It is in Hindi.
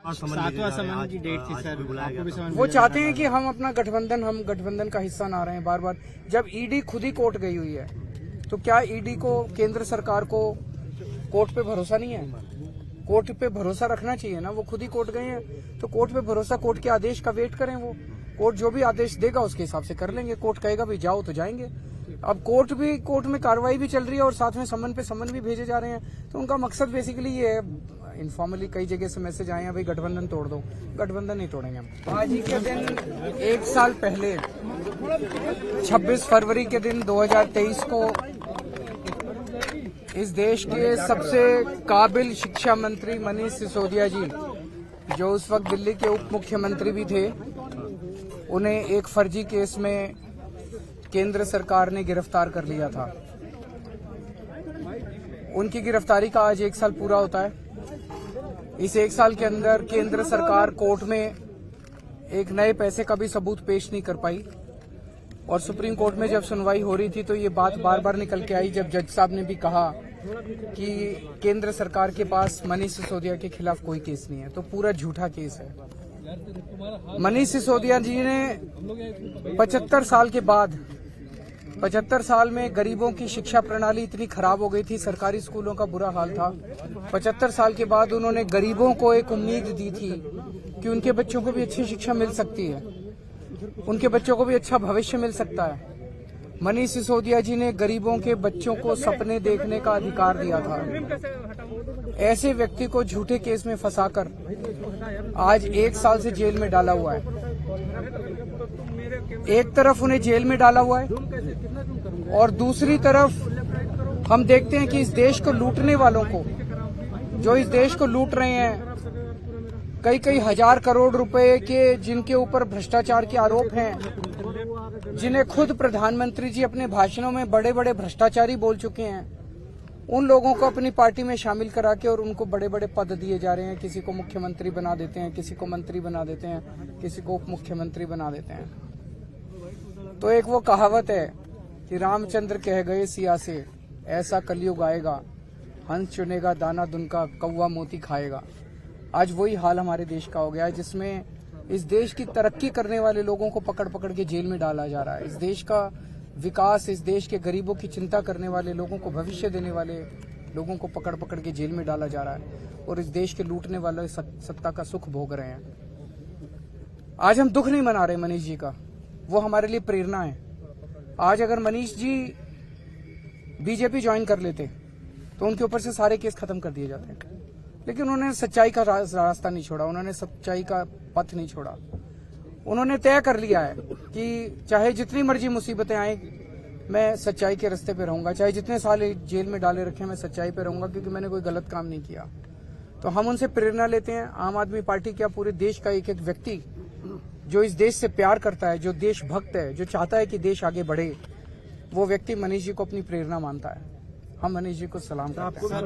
7वां समन की डेट थी सर, आपको भी समन वो चाहते हैं कि हम अपना हम गठबंधन का हिस्सा ना रहे बार बार। जब ईडी खुद ही कोर्ट गई हुई है तो क्या ईडी को, केंद्र सरकार को कोर्ट पे भरोसा नहीं है? कोर्ट पे भरोसा रखना चाहिए ना। वो खुद ही कोर्ट गए हैं तो कोर्ट पे भरोसा, कोर्ट के आदेश का वेट करें। वो कोर्ट जो भी आदेश देगा उसके हिसाब से कर लेंगे। कोर्ट कहेगा भी जाओ तो जाएंगे। अब कोर्ट में कार्रवाई भी चल रही है और साथ में समन पे समन भी भेजे जा रहे हैं। तो उनका मकसद बेसिकली ये है, इनफॉर्मली कई जगह से मैसेज आए हैं भाई गठबंधन तोड़ दो। गठबंधन नहीं तोड़ेंगे हम। आज ही के दिन 1 साल पहले 26 फरवरी के दिन 2023 को इस देश के सबसे काबिल शिक्षा मंत्री मनीष सिसोदिया जी, जो उस वक्त दिल्ली के उप मुख्यमंत्री भी थे, उन्हें एक फर्जी केस में केंद्र सरकार ने गिरफ्तार कर लिया था। उनकी गिरफ्तारी का आज 1 साल पूरा होता है। इस 1 साल के अंदर केंद्र सरकार कोर्ट में एक नए पैसे का भी सबूत पेश नहीं कर पाई और सुप्रीम कोर्ट में जब सुनवाई हो रही थी तो ये बात बार बार निकल के आई, जब जज साहब ने भी कहा कि केंद्र सरकार के पास मनीष सिसोदिया के खिलाफ कोई केस नहीं है। तो पूरा झूठा केस है। मनीष सिसोदिया जी ने 75 साल के बाद, 75 साल में गरीबों की शिक्षा प्रणाली इतनी खराब हो गई थी, सरकारी स्कूलों का बुरा हाल था। 75 साल के बाद उन्होंने गरीबों को एक उम्मीद दी थी कि उनके बच्चों को भी अच्छी शिक्षा मिल सकती है, उनके बच्चों को भी अच्छा भविष्य मिल सकता है। मनीष सिसोदिया जी ने गरीबों के बच्चों को सपने देखने का अधिकार दिया था। ऐसे व्यक्ति को झूठे केस में फंसाकर आज 1 साल से जेल में डाला हुआ है। एक तरफ उन्हें जेल में डाला हुआ है और दूसरी तरफ हम देखते हैं कि इस देश को लूटने वालों को, जो इस देश को लूट रहे हैं, कई हजार करोड़ रुपए के जिनके ऊपर भ्रष्टाचार के आरोप हैं, जिन्हें खुद प्रधानमंत्री जी अपने भाषणों में बड़े बड़े भ्रष्टाचारी बोल चुके हैं, उन लोगों को अपनी पार्टी में शामिल करा के और उनको बड़े बड़े पद दिए जा रहे हैं। किसी को मुख्यमंत्री बना देते हैं, किसी को मंत्री बना देते हैं, किसी को उप मुख्यमंत्री बना देते हैं। तो एक वो कहावत है कि रामचंद्र कह गए सिया से, ऐसा कलयुग आएगा, हंस चुनेगा दाना दुनका, कौवा मोती खाएगा। आज वही हाल हमारे देश का हो गया है, जिसमें इस देश की तरक्की करने वाले लोगों को पकड़ पकड़ के जेल में डाला जा रहा है। इस देश का विकास, इस देश के गरीबों की चिंता करने वाले लोगों को, भविष्य देने वाले लोगों को पकड़ पकड़ के जेल में डाला जा रहा है और इस देश के लूटने वाले सत्ता का सुख भोग रहे हैं। आज हम दुख नहीं मना रहे मनीष जी का, वो हमारे लिए प्रेरणा है। आज अगर मनीष जी बीजेपी ज्वाइन कर लेते तो उनके ऊपर से सारे केस खत्म कर दिए जाते हैं, लेकिन उन्होंने सच्चाई का रास्ता नहीं छोड़ा, उन्होंने सच्चाई का पथ नहीं छोड़ा। उन्होंने तय कर लिया है कि चाहे जितनी मर्जी मुसीबतें आए, मैं सच्चाई के रास्ते पे रहूंगा। चाहे जितने साल जेल में डाले रखे, मैं सच्चाई पे रहूंगा, क्योंकि मैंने कोई गलत काम नहीं किया। तो हम उनसे प्रेरणा लेते हैं। आम आदमी पार्टी क्या, पूरे देश का एक एक व्यक्ति जो इस देश से प्यार करता है, जो देशभक्त है, जो चाहता है कि देश आगे बढ़े, वो व्यक्ति मनीष जी को अपनी प्रेरणा मानता है। हम मनीष जी को सलाम करते हैं।